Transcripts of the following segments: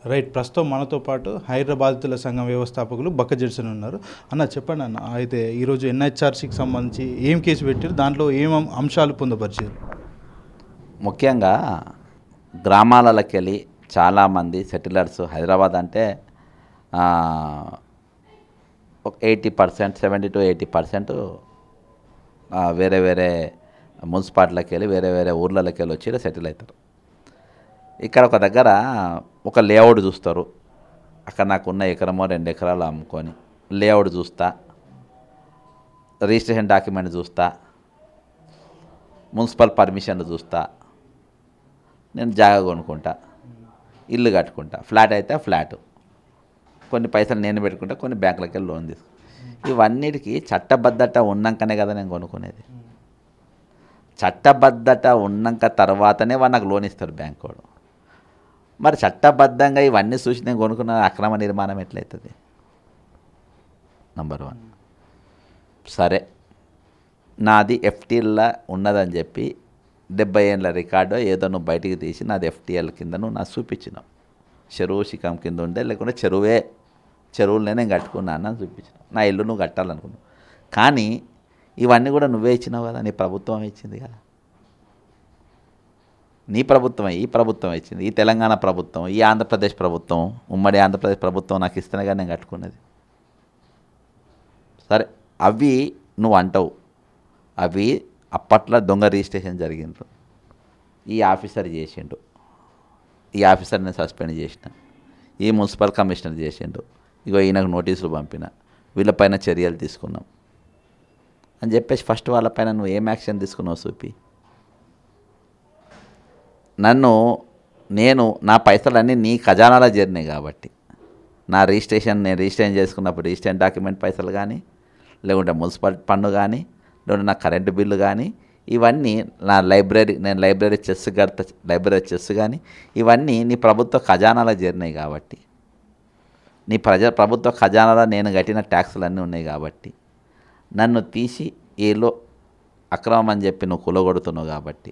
Right. ప్రస్తుతం మనతో పాటు హైదరాబాద్ బాధితుల సంఘం వ్యవస్థాపకులు బక్క జడ్సన్ ఉన్నారు. అన్న చెప్పండి అన్న, అయితే ఈరోజు ఎన్హెచ్ఆర్సీకి సంబంధించి ఏం కేసు పెట్టారు, దాంట్లో ఏం అంశాలు పొందుపరిచారు? ముఖ్యంగా గ్రామాలకి వెళ్ళి చాలామంది సెటిలర్స్ హైదరాబాద్ అంటే ఒక 80%, 70-80% వేరే వేరే మున్సిపాలిటీలకి వెళ్ళి వేరే వేరే ఊర్లకి వెళ్ళి వచ్చి సెటిల్ అవుతారు. ఇక్కడ ఒక దగ్గర ఒక లేఅవుట్ చూస్తారు. అక్కడ నాకున్న ఎకరమో 2 ఎకరాలు అమ్ముకొని లేఅవుట్ చూస్తా, రిజిస్ట్రేషన్ డాక్యుమెంట్ చూస్తా, మున్సిపల్ పర్మిషన్ చూస్తా, నేను జాగా కొనుక్కుంటా, ఇల్లు కట్టుకుంటా. ఫ్లాట్ అయితే ఫ్లాట్, కొన్ని పైసలు నేను పెట్టుకుంటా, కొన్ని బ్యాంకులకి వెళ్ళి లోన్ తీసుకుంటా. ఇవన్నిటికీ చట్టబద్ధత ఉన్నాకనే కదా నేను కొనుక్కునేది. చట్టబద్ధత ఉన్నాక తర్వాతనే వాడు నాకు లోన్ ఇస్తారు బ్యాంక్ వాడు. మరి చట్టబద్ధంగా ఇవన్నీ చూసి నేను కొనుక్కున్న అక్రమ నిర్మాణం ఎట్లయితుంది? నంబర్ 1. సరే, నాది ఎఫ్టీఎల్లా ఉన్నదని చెప్పి 70 ఏళ్ళ రికార్డు ఏదో నువ్వు బయటికి తీసి నాది ఎఫ్టీఎల్ కింద నువ్వు నాకు చూపించినావు. చెరువు శిఖం కింద ఉండే, లేకుంటే చెరువులనే నేను కట్టుకున్నాను అని చూపించినావు. నా ఇల్లు నువ్వు కట్టాలనుకున్నావు. కానీ ఇవన్నీ కూడా నువ్వే ఇచ్చినావు కదా, నీ ప్రభుత్వం ఇచ్చింది కదా. నీ ప్రభుత్వమే, ఈ ప్రభుత్వం ఇచ్చింది, ఈ తెలంగాణ ప్రభుత్వం, ఈ ఆంధ్రప్రదేశ్ ప్రభుత్వం, ఉమ్మడి ఆంధ్రప్రదేశ్ ప్రభుత్వం నాకు ఇస్తేనే కానీ నేను కట్టుకున్నది. సరే, అవి నువ్వు అంటావు, అవి అప్పట్లో దొంగ రిజిస్ట్రేషన్ జరిగిండ్రు, ఈ ఆఫీసర్ చేసిండు, ఈ ఆఫీసర్ని సస్పెండ్ చేసిన, ఈ మున్సిపల్ కమిషనర్ చేసిండు, ఇగో ఈయనకు నోటీసులు పంపిన, వీళ్ళపైన చర్యలు తీసుకున్నాం అని చెప్పేసి ఫస్ట్ వాళ్ళపైన నువ్వు ఏం యాక్షన్ తీసుకున్నావు చూపి. నేను నా పైసలన్నీ నీ ఖజానాలో చేరినాయి కాబట్టి, నా నేను రిజిస్ట్రేషన్ చేసుకున్నప్పుడు రిజిస్ట్రేషన్ డాక్యుమెంట్ పైసలు కానీ, లేకుంటే మున్సిపల్ పన్ను కానీ, లేకుంటే నా కరెంటు బిల్లు కానీ, ఇవన్నీ నా నేను లైబ్రరీ చెస్ కానీ ఇవన్నీ నీ ప్రభుత్వ ఖజానాలో చేరినాయి కాబట్టి, నీ ప్రభుత్వ ఖజానాలో నేను కట్టిన ట్యాక్సులు అన్నీ ఉన్నాయి కాబట్టి, నన్ను తీసి ఏలో అక్రమం అని చెప్పి నువ్వు కూలగొడుతున్నావు కాబట్టి,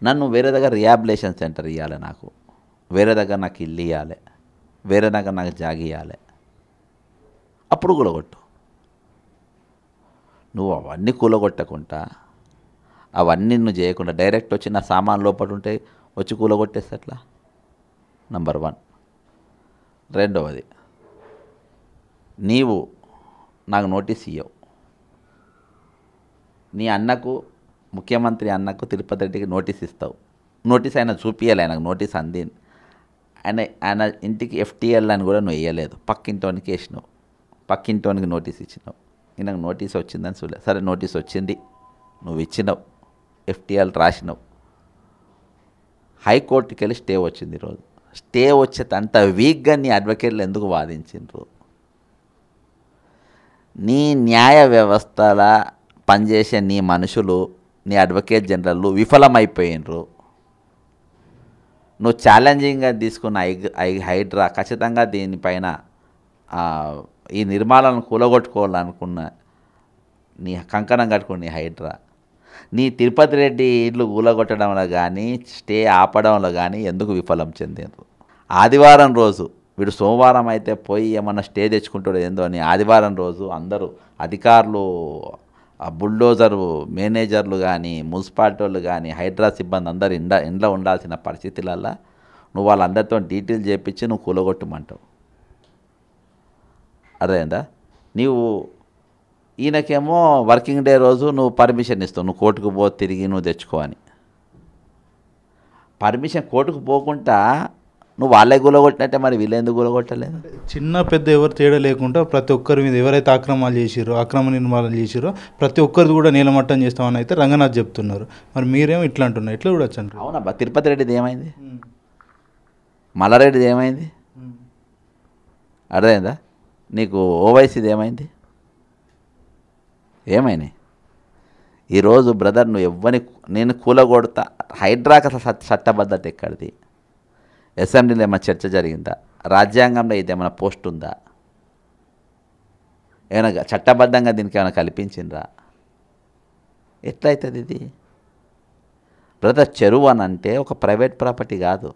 నన్ను వేరే దగ్గర రిహాబిలేషన్ సెంటర్ ఇవ్వాలి, నాకు వేరే దగ్గర నాకు ఇల్లు ఇవ్వాలి, వేరే దగ్గర నాకు జాగి ఇవ్వాలి, అప్పుడు కూలగొట్టు. నువ్వు అవన్నీ కూలగొట్టకుండా, అవన్నీ నువ్వు చేయకుండా డైరెక్ట్ వచ్చి నా సామాన్ లోపల ఉంటే వచ్చి కూలగొట్టేస్తే అట్లా. నంబర్ 1. రెండవది, నీవు నాకు నోటీస్ ఇవ్వవు. నీ అన్నకు, ముఖ్యమంత్రి అన్నకు, తిరుపతి రెడ్డికి నోటీస్ ఇస్తావు. నోటీస్ ఆయన చూపించాలి, ఆయనకు నోటీస్ అంది. ఆయన ఇంటికి ఎఫ్టీఎల్ అని కూడా నువ్వు వేయలేదు, పక్కింటోనికి వేసినావు, పక్కింటోనికి నోటీస్ ఇచ్చినావు. ఈయనకు నోటీస్ వచ్చిందని చూడలేదు. సరే, నోటీస్ వచ్చింది, నువ్వు ఇచ్చినావు, ఎఫ్టీఎల్ రాసినావు. హైకోర్టుకి వెళ్ళి స్టే వచ్చింది. ఈరోజు స్టే వచ్చేంత వీక్గా నీ అడ్వకేట్లు ఎందుకు వాదించిండ్రు? నీ న్యాయ వ్యవస్థల పనిచేసే నీ మనుషులు, నీ అడ్వకేట్ జనరల్ విఫలమైపోయినరు. నువ్వు ఛాలెంజింగ్గా తీసుకున్న హైడ్రా ఖచ్చితంగా దీనిపైన ఈ నిర్మాణాలను కూలగొట్టుకోవాలనుకున్న నీ కంకణం కట్టుకున్న నీ హైడ్రా, నీ తిరుపతి రెడ్డి ఇల్లు కూలగొట్టడంలో కానీ, స్టే ఆపడంలో కానీ ఎందుకు విఫలం చెందిండ్రు? ఆదివారం రోజు, వీడు సోమవారం అయితే పోయి ఏమన్నా స్టే తెచ్చుకుంటాడు ఏందో అని, ఆదివారం రోజు అందరూ అధికారులు, బుల్డోజరు మేనేజర్లు కానీ, మున్సిపాలిటీ వాళ్ళు కానీ, హైడ్రా సిబ్బంది అందరు ఇంట్లో ఉండాల్సిన పరిస్థితులల్లో నువ్వు వాళ్ళందరితో డీటెయిల్ చేయించి నువ్వు కూలగొట్టమంటావు. అర్థమైందా? నీవు ఈయనకేమో వర్కింగ్ డే రోజు నువ్వు పర్మిషన్ ఇస్తావు, నువ్వు కోర్టుకు పో, తిరిగి నువ్వు తెచ్చుకో అని. పర్మిషన్ కోర్టుకు పోకుండా నువ్వు వాళ్ళే కూలగొట్టినట్టే, మరి వీళ్ళెందుకు కూలగొట్టలేదు? చిన్న పెద్ద ఎవరు తేడా లేకుండా ప్రతి ఒక్కరి మీద ఎవరైతే అక్రమ నిర్మాణాలు చేసిరో ప్రతి ఒక్కరిది కూడా నీలమట్టం చేస్తామని అయితే రంగనాథ్ చెప్తున్నారు. మరి మీరేమో ఇట్లా అంటున్నారు, ఎట్లా కూడా వచ్చాను? అవునబ్బా, తిరుపతి రెడ్డిది ఏమైంది? మల్లారెడ్డిది ఏమైంది? అర్థమైందా నీకు? ఓవైసీది ఏమైంది? ఏమైనాయి? ఈరోజు బ్రదర్ నువ్వు నేను కూలగొడతా, హైడ్రాకి అసలు చట్టబద్ధత ఎక్కడిది? అసెంబ్లీలో ఏమైనా చర్చ జరిగిందా? రాజ్యాంగంలో ఇదేమైనా పోస్ట్ ఉందా? ఏమైనా చట్టబద్ధంగా దీనికి ఏమైనా కల్పించిండ్రా? ఎట్లయితుంది ఇది బ్రదర్? చెరువు అని అంటే ఒక ప్రైవేట్ ప్రాపర్టీ కాదు,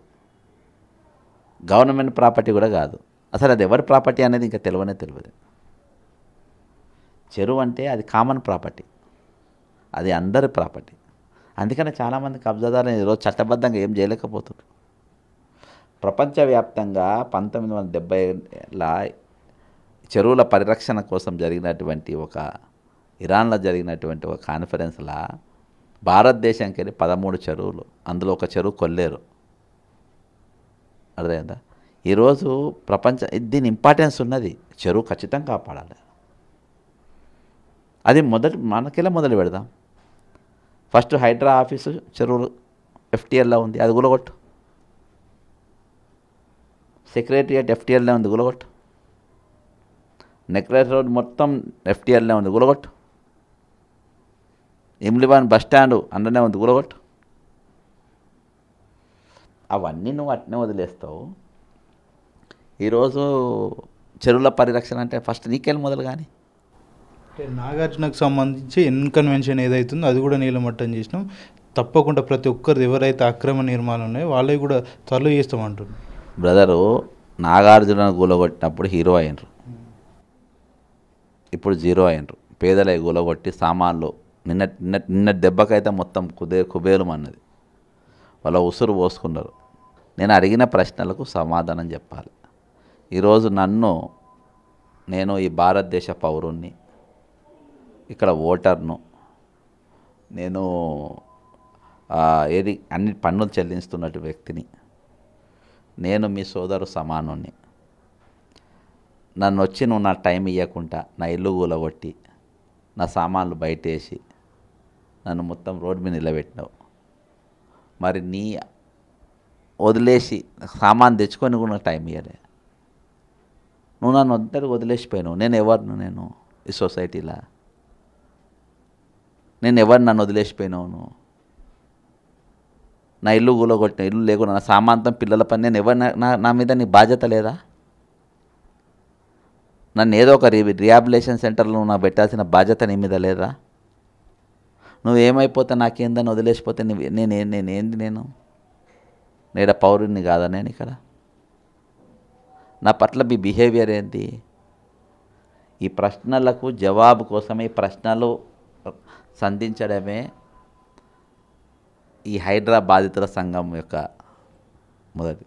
గవర్నమెంట్ ప్రాపర్టీ కూడా కాదు. అసలు అది ఎవరి ప్రాపర్టీ అనేది ఇంకా తెలియదు. చెరువు అంటే అది కామన్ ప్రాపర్టీ, అది అందరి ప్రాపర్టీ. అందుకనే చాలామంది కబ్జాదారులు ఈరోజు చట్టబద్ధంగా ఏం చేయలేకపోతున్నారు. ప్రపంచవ్యాప్తంగా 1970ల చెరువుల పరిరక్షణ కోసం జరిగినటువంటి ఇరాన్లో జరిగినటువంటి ఒక కాన్ఫరెన్స్లో భారతదేశానికి వెళ్ళి 13 చెరువులు, అందులో ఒక చెరువు కొల్లేరు. అర్థమైందా? ఈరోజు దీని ఇంపార్టెన్స్ ఉన్నది. చెరువు ఖచ్చితంగా కాపాడాలి. అది మనకెలా మొదలు పెడదాం. ఫస్ట్ హైడ్రా ఆఫీసు చెరువులు FTLలో ఉంది, అది గులగొట్టు. సెక్రటరియట్ FTLలో ఉంది, గులగొట్టు. నెక్లెస్ రోడ్ మొత్తం FTLలో ఉంది, గులగొట్టు. ఇమ్లిబాన్ బస్ స్టాండు అందులోనే ఉంది, గులగొట్టు. అవన్నీ నువ్వు అట్నే వదిలేస్తావు. ఈరోజు చెరువుల పరిరక్షణ అంటే ఫస్ట్ నీకెళ్ళి మొదలు. కానీ నాగార్జునకు సంబంధించి ఇన్కన్వెన్షన్ ఏదైతుందో అది కూడా నీలమట్టం చేసినాం. తప్పకుండా ప్రతి ఒక్కరిది ఎవరైతే అక్రమ నిర్మాణాలు ఉన్నాయో వాళ్ళవి కూడా త్వరలో చేస్తామంటున్నారు. బ్రదరు, నాగార్జున గూలగొట్టినప్పుడు హీరో అయినరు, ఇప్పుడు జీరో అయినరు. పేదలై గూలగొట్టి సామాన్లు నిన్న దెబ్బకైతే మొత్తం కుబేలు అన్నది. వాళ్ళ ఉసురు పోసుకున్నారు. నేను అడిగిన ప్రశ్నలకు సమాధానం చెప్పాలి. ఈరోజు నేను ఈ భారతదేశ పౌరుణ్ణి, ఇక్కడ ఓటర్ను, నేను అన్ని పన్నులు చెల్లిస్తున్నట్టు వ్యక్తిని, నేను మీ సోదరు సమానుణ్ణి. నన్ను వచ్చి నువ్వు నా టైం ఇవ్వకుండా నా ఇల్లు కూలగొట్టి నా సామాన్లు బయటేసి నన్ను మొత్తం రోడ్డు మీద నిలబెట్టినావు. మరి నీ వదిలేసి సామాన్ తెచ్చుకొని కూడా నాకు టైం ఇవ్వలే. నువ్వు నన్ను వదిలేసిపోయాను. నేను ఎవరిను? నేను ఈ సొసైటీలో నేను ఎవరు? నన్ను వదిలేసిపోయినావు నువ్వు. నా ఇల్లు కూలగొట్టిన, ఇల్లు లేకుండా నా సామాంతం పిల్లల పని, నేను ఎవరు? నా మీద నీ బాధ్యత లేదా? నన్ను ఏదో ఒక రిహాబిలేషన్ సెంటర్లో నాకు పెట్టాల్సిన బాధ్యత నీ మీద లేదా? నువ్వేమైపోతే నాకేందని వదిలేసిపోతే నేనేంది? నేడ పౌరుని కాదా నేను ఇక్కడ? నా పట్ల మీ బిహేవియర్ ఏంటి? ఈ ప్రశ్నలకు జవాబు కోసమే, ఈ ప్రశ్నలు సంధించడమే ఈ హైడ్రా బాధితుల సంఘం యొక్క మొదటి.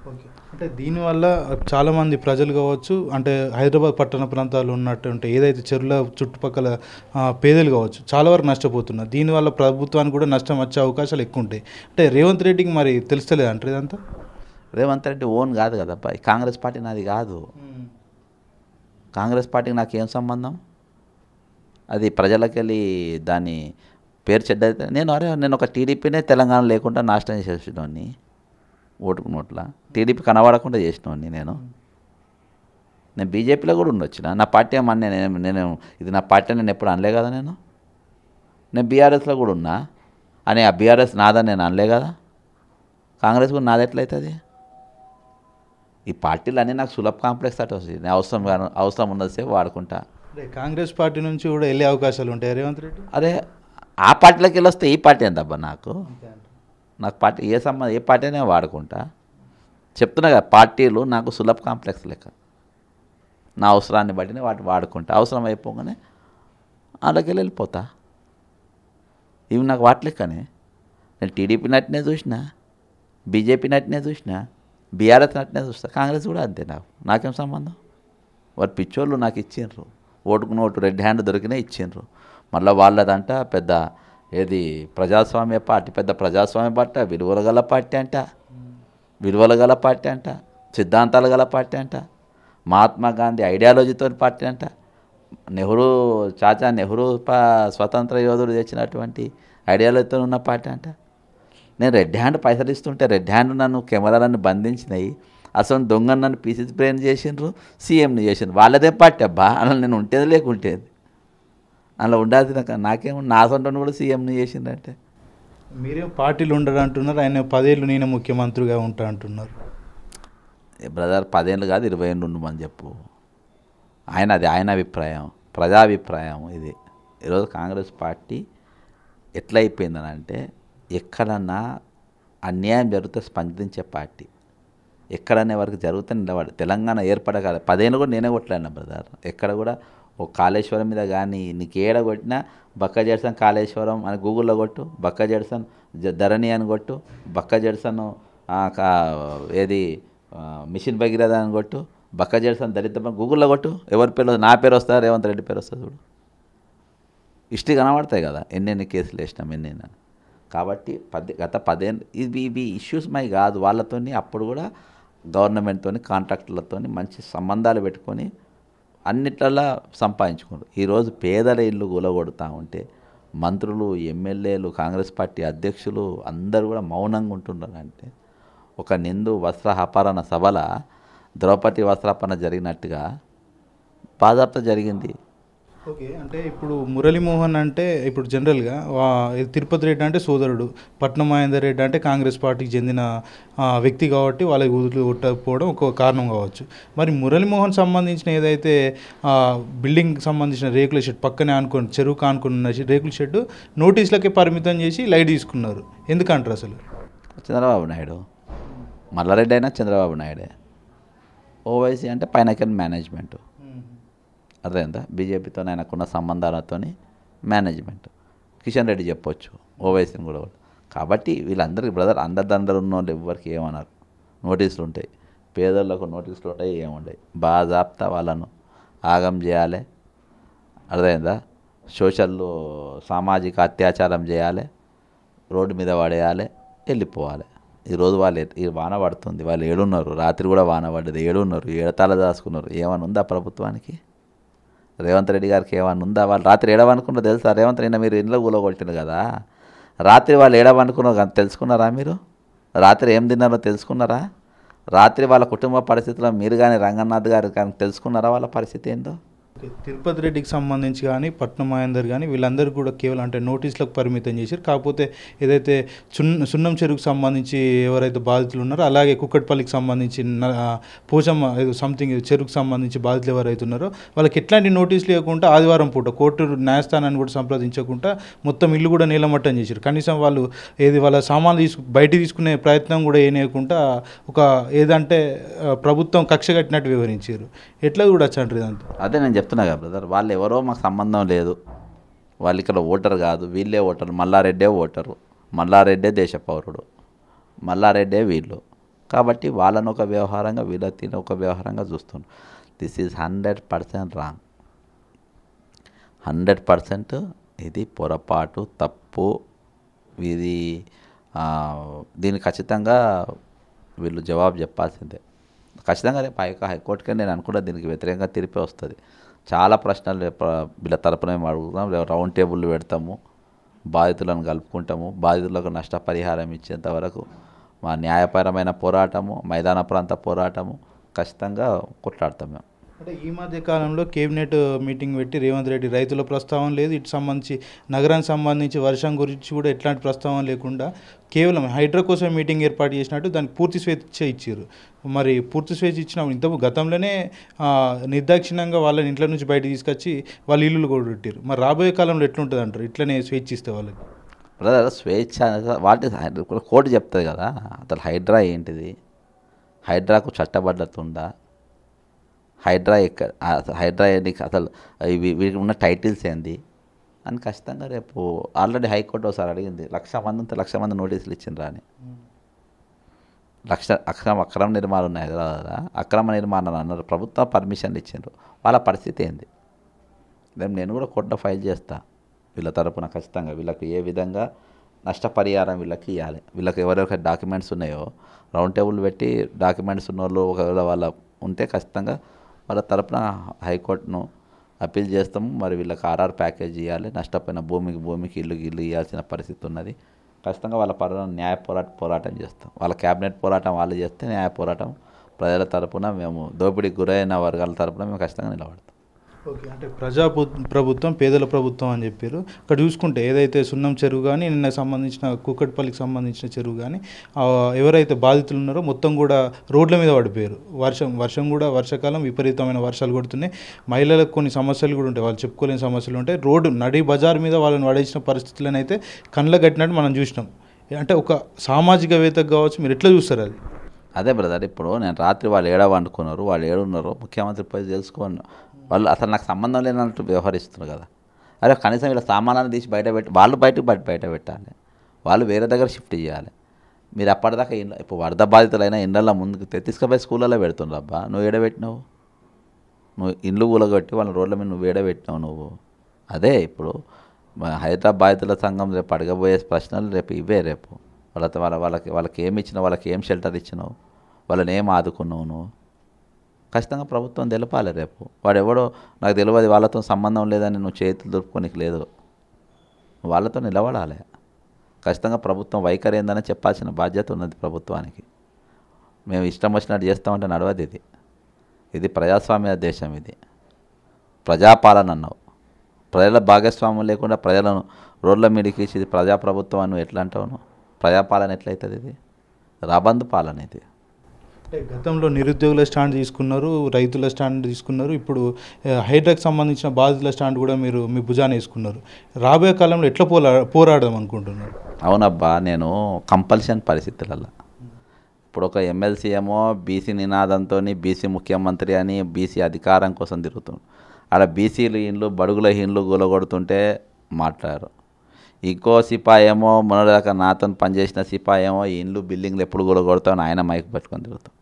ఓకే, అంటే దీనివల్ల చాలామంది ప్రజలు కావచ్చు, అంటే హైదరాబాద్ పట్టణ ప్రాంతాల్లో ఉన్నటువంటి ఏదైతే చెరువుల చుట్టుపక్కల పేదలు కావచ్చు, చాలా వరకు నష్టపోతున్నారు. దీనివల్ల ప్రభుత్వానికి కూడా నష్టం వచ్చే అవకాశాలు ఎక్కువ ఉంటాయి. అంటే రేవంత్ రెడ్డికి మరి తెలుస్తలేదు అంటే ఇదంతా? రేవంత్ రెడ్డి ఓన్ కాదు కదప్పా, కాంగ్రెస్ పార్టీ నాది కాదు. కాంగ్రెస్ పార్టీకి నాకేం సంబంధం? అది ప్రజలకి వెళ్ళి దాని పేరు చెడ్డైతే నేను ఒక టీడీపీనే తెలంగాణ లేకుండా నాశనం చేసేసినోడిని, ఓటుకు నోట్లా టీడీపీ కనబడకుండా చేసినోడిని. నేను బీజేపీలో కూడా ఉండొచ్చిన. నా పార్టీ ఏమన్నా నేను ఇది నా పార్టీ నేను ఎప్పుడు అనలే కదా. నేను బీఆర్ఎస్లో కూడా ఉన్నా అని, ఆ బీఆర్ఎస్ నాదని నేను అనలే కదా. కాంగ్రెస్ కూడా నాది ఎట్లయితుంది? ఈ పార్టీలు అన్నీ నాకు సులభ కాంప్లెక్స్ అటు వస్తుంది. నేను అవసరం ఉన్నది వాడుకుంటా. కాంగ్రెస్ పార్టీ నుంచి కూడా వెళ్ళే అవకాశాలు ఉంటాయి రేవంత్ రెడ్డి? అరే, ఆ పార్టీలోకి వెళ్ళి వస్తే ఈ పార్టీ ఎంతబ్బా నాకు పార్టీ ఏ పార్టీ అయినా వాడుకుంటా. చెప్తున్నా కదా, పార్టీలు నాకు సులభ కాంప్లెక్స్ లెక్క. నా అవసరాన్ని బట్టినే వాటి వాడుకుంటా. అవసరం అయిపోగానే వాళ్ళకి వెళ్ళిపోతా. ఇవి నాకు వాటి లెక్కనే. నేను టీడీపీ నటినే చూసిన, బీజేపీ నటినే చూసిన, బీఆర్ఎస్ నటినే చూస్తా. కాంగ్రెస్ కూడా అంతే. నాకేం సంబంధం? వారు పిచ్చోళ్ళు నాకు ఇచ్చిండ్రు. ఓటుకు నోటు రెడ్ హ్యాండ్ దొరికినే ఇచ్చిండ్రు. మళ్ళీ వాళ్ళదంట పెద్ద ప్రజాస్వామ్య పార్టీ, పెద్ద ప్రజాస్వామ్య పార్టీ, విలువలు గల పార్టీ అంట, సిద్ధాంతాలు గల పార్టీ అంట, మహాత్మా గాంధీ ఐడియాలజీతో పార్టీ అంట, చాచా నెహ్రూ స్వతంత్ర యోధుడు తెచ్చినటువంటి ఐడియాలజీతో ఉన్న పార్టీ అంట. నేను రెడ్ హ్యాండ్ పైసలు ఇస్తుంటే రెడ్ హ్యాండ్ నన్ను కెమెరాలను బంధించినాయి. అసలు దొంగను నన్ను పీసీస్ బ్రెయిన్ చేసిండ్రు, సీఎంని చేసిండ్రు. వాళ్ళదే పార్టీ అబ్బా. అలా నేను ఉంటేది లేకుంటేది అలా ఉండాల్సిన నాకేమో నా సొంతను కూడా సీఎంని చేసిందంటే. మీరేం పార్టీలు ఉండరు అంటున్నారు, ఆయన 10 ఏళ్ళు నేను ముఖ్యమంత్రిగా ఉంటా అంటున్నారు. బ్రదర్, 10 ఏళ్ళు కాదు 20 ఏళ్ళు ఉండమని చెప్పు. అది ఆయన అభిప్రాయం, ప్రజాభిప్రాయం. ఇది ఈరోజు కాంగ్రెస్ పార్టీ ఎట్లయిపోయిందని అంటే, ఎక్కడన్నా అన్యాయం జరిగితే స్పందించే పార్టీ, ఎక్కడనే వరకు జరుగుతూనే నిలబడి తెలంగాణ ఏర్పడగాలి 10 ఏళ్ళు కూడా నేనే కొట్లాడినా బ్రదర్. ఎక్కడ కూడా ఓ కాళేశ్వరం మీద కానీ నీకు ఏడ కొట్టినా బక్క జడ్సన్ కాళేశ్వరం అని గూగుల్లో కొట్టు, బక్క జడ్సన్ ధరణి అని కొట్టు, బక్క జడ్సన్ ఏది మిషన్ భగీరథ అని కొట్టు, బక్క జడ్సన్ దళిత గూగుల్లో కొట్టు, ఎవరి పేరు నా పేరు వస్తుంది, రేవంత్ రెడ్డి పేరు వస్తుంది చూడు. హిస్టరీ కనబడతాయి కదా ఎన్నెన్ని కేసులు వేసినాం ఎన్నెన్న. కాబట్టి గత 10 ఏళ్ళు ఇవి ఇష్యూస్ మై కాదు, వాళ్ళతోని అప్పుడు కూడా గవర్నమెంట్తో కాంట్రాక్టర్లతో మంచి సంబంధాలు పెట్టుకొని అన్నిట్లలా సంపాదించుకోండి. ఈరోజు పేదల ఇల్లు కూలగొడతా ఉంటే మంత్రులు, ఎమ్మెల్యేలు, కాంగ్రెస్ పార్టీ అధ్యక్షులు అందరూ కూడా మౌనంగా ఉంటున్నారు. అంటే ఒక నిండు వస్త్రాపరణ సభల ద్రౌపది వస్త్రాపరణ జరిగినట్టుగా బాధాప్త జరిగింది. ఓకే, అంటే ఇప్పుడు మురళీమోహన్ అంటే ఇప్పుడు జనరల్గా తిరుపతి రెడ్డి అంటే సోదరుడు, పట్నం మహేందర్ రెడ్డి అంటే కాంగ్రెస్ పార్టీకి చెందిన వ్యక్తి కాబట్టి వాళ్ళకి కొట్టకపోవడం ఒక కారణం కావచ్చు. మరి మురళీమోహన్ సంబంధించిన ఏదైతే బిల్డింగ్ సంబంధించిన రేకుల షెడ్ పక్కనే అనుకుని చెరువుకు అనుకున్న రేకుల షెడ్ నోటీసులకే పరిమితం చేసి లైట్ తీసుకున్నారు, ఎందుకంటారు అసలు? చంద్రబాబు నాయుడు, మల్లారెడ్డి అయినా చంద్రబాబు నాయుడే. ఓవైసీ అంటే పైనకెన్ మేనేజ్మెంటు, అర్థమైందా? బీజేపీతో ఆయనకున్న సంబంధాలతో మేనేజ్మెంట్. కిషన్ రెడ్డి చెప్పొచ్చు, ఓవైసీని కూడా. కాబట్టి వీళ్ళందరికీ బ్రదర్ అందరు ఉన్న వాళ్ళు ఎవరికి ఏమన్నారు, నోటీసులు ఉంటాయి, పేదలకు నోటీసులు ఉంటాయి, ఏముంటాయి. బాజాప్తా వాళ్ళను ఆగం చేయాలి, అర్థమైందా? సామాజిక అత్యాచారం చేయాలి, రోడ్డు మీద పడేయాలి, వెళ్ళిపోవాలి. ఈరోజు ఈ వాన పడుతుంది, వాళ్ళు ఏడున్నారు, రాత్రి కూడా వాన పడ్డది, ఏడున్నారు, ఏడతాల దాచుకున్నారు. ఏమన్నా ఉందా ప్రభుత్వానికి? రేవంత్ రెడ్డి గారికి ఏమన్నా ఉందా? వాళ్ళు రాత్రి ఏడవనుకున్నారో తెలుసా? రేవంత్ రెడ్డి మీరు ఇంట్లో కూలగొట్టింది కదా, రాత్రి వాళ్ళు ఏడవనుకున్నారో తెలుసుకున్నారా? మీరు రాత్రి ఏం తిన్నారో తెలుసుకున్నారా? రాత్రి వాళ్ళ కుటుంబ పరిస్థితుల్లో మీరు కానీ రంగనాథ్ గారు కానీ తెలుసుకున్నారా వాళ్ళ పరిస్థితి ఏందో? తిరుపతి రెడ్డికి సంబంధించి కానీ పట్నం మహేందర్ కానీ వీళ్ళందరూ కూడా కేవలం అంటే నోటీసులకు పరిమితం చేశారు. కాకపోతే ఏదైతే సున్నం చెరువుకు సంబంధించి ఎవరైతే బాధితులు ఉన్నారో, అలాగే కుక్కట్పల్లికి సంబంధించి పోచమ్మ సంథింగ్ చెరువుకు సంబంధించి బాధితులు ఎవరైతే ఉన్నారో వాళ్ళకి ఎట్లాంటి నోటీసులు ఇవ్వకుండా ఆదివారం పూట కోర్టు న్యాయస్థానాన్ని కూడా సంప్రదించకుండా మొత్తం ఇల్లు కూడా నీలమట్టం చేశారు. కనీసం వాళ్ళు వాళ్ళ సామాన్లు బయట తీసుకునే ప్రయత్నం కూడా ఏనేయకుండా ఒక ఏదంటే ప్రభుత్వం కక్ష కట్టినట్టు వివరించారు. ఎట్లా చూడొచ్చు అంటారు ఇదంతా? అదే నేను చెప్తున్నా కదా బ్రదర్, వాళ్ళు ఎవరో మాకు సంబంధం లేదు, వాళ్ళు ఇక్కడ ఓటర్ కాదు, వీళ్ళే ఓటరు, మల్లారెడ్డే ఓటరు, మల్లారెడ్డే దేశ పౌరుడు, మల్లారెడ్డే వీళ్ళు. కాబట్టి వాళ్ళని ఒక వ్యవహారంగా వీళ్ళని ఒక వ్యవహారంగా చూస్తున్నారు. దిస్ ఈజ్ 100% రాంగ్, 100% ఇది పొరపాటు, తప్పు. ఇది దీన్ని ఖచ్చితంగా వీళ్ళు జవాబు చెప్పాల్సిందే. ఖచ్చితంగా రేపు హైకోర్టుకే నేను అనుకుంటా దీనికి వ్యతిరేకంగా తీర్పే వస్తుంది. చాలా ప్రశ్నలు వీళ్ళ తరపున మేము అడుగుతాం, రౌండ్ టేబుల్ పెడతాము, బాధితులను కలుపుకుంటాము, బాధితులకు నష్టపరిహారం ఇచ్చేంత వరకు మా న్యాయపరమైన పోరాటము, మైదాన ప్రాంత పోరాటము ఖచ్చితంగా కొట్లాడతాం మేము. అంటే ఈ మధ్య కాలంలో కేబినెట్ మీటింగ్ పెట్టి రేవంత్ రెడ్డి రైతుల ప్రస్తావన లేదు, ఇటు సంబంధించి నగరానికి సంబంధించి వర్షం గురించి కూడా ఎట్లాంటి ప్రస్తావన లేకుండా కేవలం హైడ్రా కోసం మీటింగ్ ఏర్పాటు చేసినట్టు దానికి పూర్తి స్వేచ్ఛ ఇచ్చారు. మరి పూర్తి స్వేచ్ఛ ఇచ్చినప్పుడు ఇంత గతంలోనే నిర్దాక్షిణ్యంగా వాళ్ళని ఇంట్లో నుంచి బయట తీసుకొచ్చి వాళ్ళ ఇల్లులు కూడా పెట్టారు. మరి రాబోయే కాలంలో ఎట్లుంటుంది అంటారు ఇట్లనే స్వేచ్ఛ ఇస్తే వాళ్ళకి? బ్రదర్ స్వేచ్ఛ వాటి కోర్టు చెప్తుంది కదా, అసలు హైడ్రా ఏంటిది, హైడ్రాకు చట్టబద్ధత ఉందా, హైడ్రా అసలు వీరికి ఉన్న టైటిల్స్ ఏంది అని ఖచ్చితంగా రేపు ఆల్రెడీ హైకోర్టు ఒకసారి అడిగింది. 1,00,000 మంది ఉంటే 1,00,000 మంది నోటీసులు ఇచ్చిండ్రా అని. అక్రమ నిర్మాణాలు ఉన్నాయి కదా, అక్రమ నిర్మాణాలు అన్నారు, ప్రభుత్వం పర్మిషన్లు ఇచ్చిండ్రు, వాళ్ళ పరిస్థితి ఏంది? నేను కూడా కోర్టులో ఫైల్ చేస్తా వీళ్ళ తరపున. ఖచ్చితంగా వీళ్ళకి ఏ విధంగా నష్టపరిహారం వీళ్ళకి ఇవ్వాలి, వీళ్ళకి ఎవరెవరికి డాక్యుమెంట్స్ ఉన్నాయో రౌండ్ టేబుల్ పెట్టి డాక్యుమెంట్స్ ఉన్న వాళ్ళు ఒకవేళ వాళ్ళ ఉంటే ఖచ్చితంగా వాళ్ళ తరపున హైకోర్టును అప్పీల్ చేస్తాము. మరి వీళ్ళకి ఆర్ఆర్ ప్యాకేజ్ ఇవ్వాలి, నష్టపోయిన భూమికి ఇల్లు ఇవ్వాల్సిన పరిస్థితి ఉన్నది. ఖచ్చితంగా వాళ్ళ న్యాయ పోరాటం చేస్తాం. వాళ్ళ క్యాబినెట్ పోరాటం వాళ్ళు చేస్తే న్యాయ పోరాటం ప్రజల తరపున మేము దోపిడీకి గురైన వర్గాల తరపున మేము ఖచ్చితంగా నిలబడతాం. ఓకే, అంటే ప్రభుత్వం పేదల ప్రభుత్వం అని చెప్పారు. ఇక్కడ చూసుకుంటే ఏదైతే సున్నం చెరువు కానీ నిన్న సంబంధించిన కూకట్పల్లికి సంబంధించిన చెరువు కానీ ఎవరైతే బాధితులు ఉన్నారో మొత్తం కూడా రోడ్ల మీద పడిపోయారు. వర్షం కూడా వర్షాకాలం విపరీతమైన వర్షాలు కొడుతున్నాయి. మహిళలకు కొన్ని సమస్యలు కూడా ఉంటాయి, వాళ్ళు చెప్పుకోలేని సమస్యలు ఉంటాయి. రోడ్డు నడి బజార్ మీద వాళ్ళని పడేసిన పరిస్థితులను అయితే కళ్ళ కట్టినట్టు మనం చూసినాం. అంటే ఒక సామాజికవేత్తకు కావచ్చు, మీరు ఎట్లా చూస్తారు అది? అదే బ్రదర్, ఇప్పుడు నేను రాత్రి వాళ్ళు ఏడ వండుకున్నారు, వాళ్ళు ఏడున్నారో ముఖ్యమంత్రి పోయి తెలుసుకోండి. వాళ్ళు అసలు నాకు సంబంధం లేనట్టు వ్యవహరిస్తున్నారు కదా. అరే కనీసం ఇలా సామానాన్ని తీసి బయట పెట్టి వాళ్ళు బయట పెట్టాలి, వాళ్ళు వేరే దగ్గర షిఫ్ట్ చేయాలి. మీరు అప్పటిదాకా ఇంట్లో ఇప్పుడు వరద బాధితులైనా ఇండ్లలో ముందుకు తీసుకుపోయి స్కూళ్ళలో పెడుతుండ్రు. అబ్బా నువ్వు ఏడబెట్టినావు, నువ్వు ఇండ్లు కూలగొట్టి వాళ్ళ రోడ్ల మీద నువ్వు ఏడబెట్టినావు నువ్వు. అదే ఇప్పుడు హైదరాబాద్ బాధితుల సంఘం రేపు అడగబోయే ప్రశ్నలు రేపు ఇవే. రేపు వాళ్ళకి ఏమి ఇచ్చినావు, వాళ్ళకి ఏం షెల్టర్ ఇచ్చినావు, వాళ్ళని ఏం ఆదుకున్నావు నువ్వు. ఖచ్చితంగా ప్రభుత్వం తెలపాలి. రేపు వాడు ఎవడో నాకు తెలియదు, వాళ్ళతో సంబంధం లేదని నువ్వు చేతులు దొరుకుకోనికి లేదు, వాళ్ళతో నిలబడాలి. ఖచ్చితంగా ప్రభుత్వం వైఖరి ఏందని చెప్పాల్సిన బాధ్యత ఉన్నది ప్రభుత్వానికి. మేము ఇష్టం వచ్చినట్టు చేస్తామంటే నడవదు. ఇది ప్రజాస్వామ్య దేశం, ఇది ప్రజాపాలన అన్నావు. ప్రజల భాగస్వామ్యం లేకుండా ప్రజలను రోడ్ల మీదకి ఇచ్చి ప్రజాప్రభుత్వం అని ఎట్లా అంటావు నువ్వు? ప్రజాపాలన ఎట్లయితుంది? ఇది రాబందు పాలన. ఇది అంటే గతంలో నిరుద్యోగుల స్టాండ్ తీసుకున్నారు, రైతుల స్టాండ్ తీసుకున్నారు, ఇప్పుడు హైడ్రాకి సంబంధించిన బాధితుల స్టాండ్ కూడా మీరు మీ భుజాన వేసుకున్నారు. రాబోయే కాలంలో ఎట్లా పోరాడదాం అనుకుంటున్నారు? అవునబ్బా, నేను కంపల్షన్ పరిస్థితులలో ఇప్పుడు ఒక ఎమ్మెల్సీ ఏమో బీసీ నినాదంతో బీసీ ముఖ్యమంత్రి అని బీసీ అధికారం కోసం తిరుగుతున్నాడు. ఆడ బీసీలు ఇండ్లు బడుగుల ఇండ్లు గొలగొడుతుంటే మాట్లాడారు. ఇంకో సిపాయి ఏమో మొన్నటిదాకా నాతో పనిచేసిన సిపాయి ఏమో ఈ ఇండ్లు బిల్డింగ్లు ఎప్పుడు గొలగొడతామని ఆయన మైక్ పట్టుకొని తిరుగుతాం.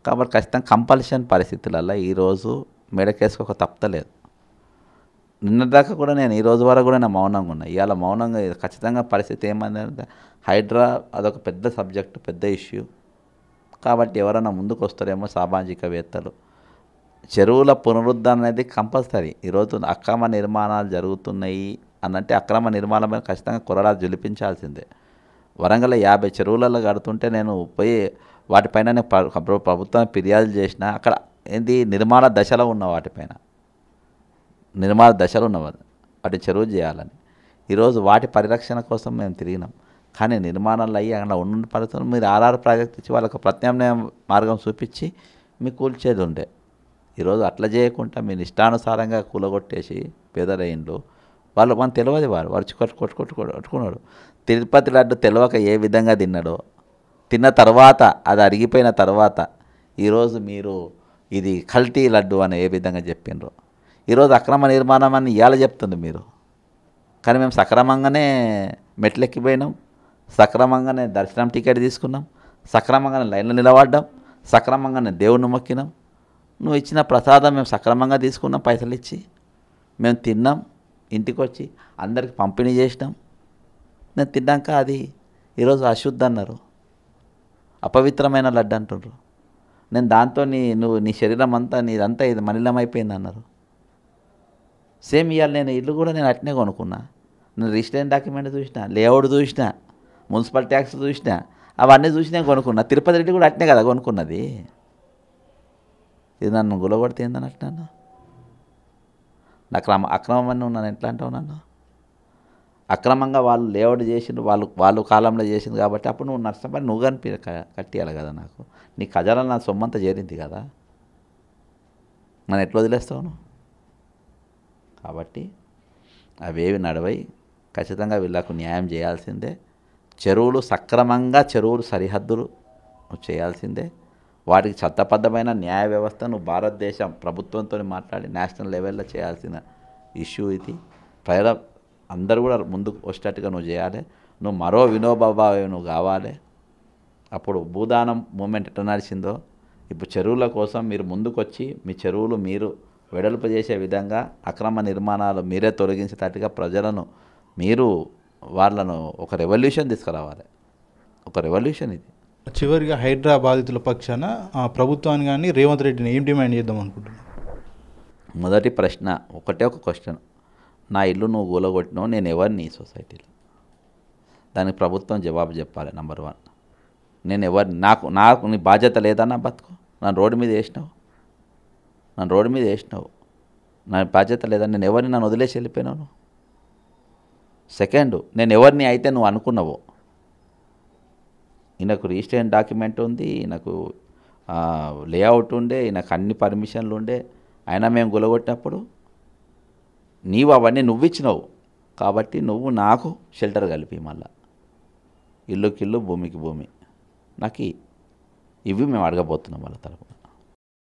కాబట్టి ఖచ్చితంగా కంపల్షన్ పరిస్థితులలో ఈరోజు మెడకేసుకోక తప్పలేదు. నిన్నదాకా కూడా నేను ఈ రోజు వరకు కూడా నేను మౌనంగా ఉన్నా. ఇవాళ మౌనంగా ఖచ్చితంగా పరిస్థితి ఏమంటే హైడ్రా అదొక పెద్ద సబ్జెక్టు, పెద్ద ఇష్యూ. కాబట్టి ఎవరైనా ముందుకు వస్తారేమో సామాజికవేత్తలు. చెరువుల పునరుద్ధరణ అనేది కంపల్సరీ. ఈరోజు అక్రమ నిర్మాణాలు జరుగుతున్నాయి అనంటే అక్రమ నిర్మాణమైన ఖచ్చితంగా కొరడా జులిపించాల్సిందే. వరంగల్ 50 చెరువులలో కడుతుంటే నేను పోయి వాటిపైన నేను ప్రభుత్వం ఫిర్యాదులు చేసిన. అక్కడ ఏంటి నిర్మాణ దశలో ఉన్న వాటిపైన నిర్మాణ దశలు ఉన్నవారు వాటి చెరువు చేయాలని. ఈరోజు వాటి పరిరక్షణ కోసం మేము తిరిగినాం. కానీ నిర్మాణాలు అయ్యి అక్కడ ఉన్న పరిస్థితులు మీరు ఆర్ఆర్ ప్రాజెక్ట్ ఇచ్చి వాళ్ళకు ప్రత్యామ్నాయ మార్గం చూపించి మీకు కూల్చేది ఉండే. ఈరోజు అట్లా చేయకుండా మీరు ఇష్టానుసారంగా కూలగొట్టేసి పేదల ఇండ్లు వాళ్ళు మనం తెలియదు, వారు కొట్టుకున్నాడు. తిరుపతి లడ్డు తెలియక ఏ విధంగా తిన్నాడో, తిన్న తర్వాత అది అరిగిపోయిన తర్వాత ఈరోజు మీరు ఇది కల్తీ లడ్డు అని ఏ విధంగా చెప్పిండ్రో, ఈరోజు అక్రమ నిర్మాణం అని ఇవాళ చెప్తుంది మీరు. కానీ మేము సక్రమంగానే మెట్లెక్కిపోయినాం, సక్రమంగానే దర్శనం టికెట్ తీసుకున్నాం, సక్రమంగానే లైన్లో నిలబడ్డాం, సక్రమంగానే దేవుణ్ణి మొక్కినాం. నువ్వు ఇచ్చిన ప్రసాదం మేము సక్రమంగా తీసుకున్నాం, పైసలు ఇచ్చి మేము తిన్నాం, ఇంటికి వచ్చి అందరికి పంపిణీ చేసినాం. నేను తిన్నాక అది ఈరోజు అశుద్ధి అన్నారు, అపవిత్రమైన లడ్డు అంటున్నారు. నేను దాంతో నీ శరీరం అంతా నీదంతా ఇది మలినమైపోయింది అన్నారు. సేమ్ ఇవాళ నేను ఇల్లు కూడా నేను అట్నే కొనుక్కున్నా. నేను రిజిస్ట్రేషన్ డాక్యుమెంట్ చూసిన, లేఅవుట్ చూసిన, మున్సిపల్ ట్యాక్స్ చూసిన, అవన్నీ చూసి నేను కొనుక్కున్నా. తిరుపతి రెడ్డి కూడా అట్నే కదా కొనుక్కున్నది. ఇది నన్ను గులగొడితే ఏందని అట్లా అక్రమమని ఉన్నాను ఎట్లా అంటావు నన్ను? అక్రమంగా వాళ్ళు లేఅవుట్ చేసిండు, వాళ్ళు కాలంలో చేసింది కాబట్టి అప్పుడు నువ్వు నష్టపడి నువ్వు కట్టియాలి కదా. నాకు నీ ఖజానా నా సొమ్మంతా చేరింది కదా, నన్ను ఎట్లా వదిలేస్తావు? కాబట్టి అవేవి నడవై ఖచ్చితంగా వీళ్ళకు న్యాయం చేయాల్సిందే. చెరువులు సక్రమంగా చెరువులు సరిహద్దులు చేయాల్సిందే. వాటికి చట్టబద్ధమైన న్యాయ వ్యవస్థను భారతదేశం ప్రభుత్వంతో మాట్లాడి నేషనల్ లెవెల్లో చేయాల్సిన ఇష్యూ ఇది. ప్రజల అందరూ కూడా ముందుకు వచ్చేటట్టుగా నువ్వు చేయాలి. నువ్వు మరో వినోబాబావి నువ్వు కావాలి. అప్పుడు భూదానం మూమెంట్ ఎట్లా నడిచిందో ఇప్పుడు చెరువుల కోసం మీరు ముందుకొచ్చి మీ చెరువులు మీరు వెడల్పు చేసే విధంగా అక్రమ నిర్మాణాలు మీరే తొలగించేటట్టుగా ప్రజలను మీరు వాళ్ళను ఒక రెవల్యూషన్ తీసుకురావాలి. ఒక రెవల్యూషన్ ఇది. చివరిగా హైడ్రా బాధితుల పక్షాన ప్రభుత్వాన్ని కానీ రేవంత్ రెడ్డిని ఏం డిమాండ్ చేద్దాం అనుకుంటున్నాను? మొదటి ప్రశ్న ఒకటే ఒక క్వశ్చన్, నా ఇల్లు నువ్వు కూలగొట్టినావు, నేను ఎవరిని ఈ సొసైటీలో? దానికి ప్రభుత్వం జవాబు చెప్పాలి. నెంబర్ 1, నేను ఎవరిని? నాకు నీ బాధ్యత లేదా? నా బతుకు నన్ను రోడ్డు మీద వేసినావు, నా బాధ్యత లేదా? నేను ఎవరిని నన్ను వదిలేసి వెళ్ళిపోయినావు? సెకండ్, నేను ఎవరిని అయితే నువ్వు అనుకున్నావో, ఈయనకు రిజిస్ట్రేషన్ డాక్యుమెంట్ ఉంది, ఈయనకు లేఅవుట్ ఉండే, ఈయనకు అన్ని పర్మిషన్లు ఉండే, అయినా మేము గులగొట్టినప్పుడు నీవు అవన్నీ నువ్వు ఇచ్చినావు కాబట్టి నువ్వు నాకు షెల్టర్ కలిపి మళ్ళా ఇల్లుకిల్లు భూమికి భూమి నాకు ఇవి మేము అడగబోతున్నాం వాళ్ళ తరపున.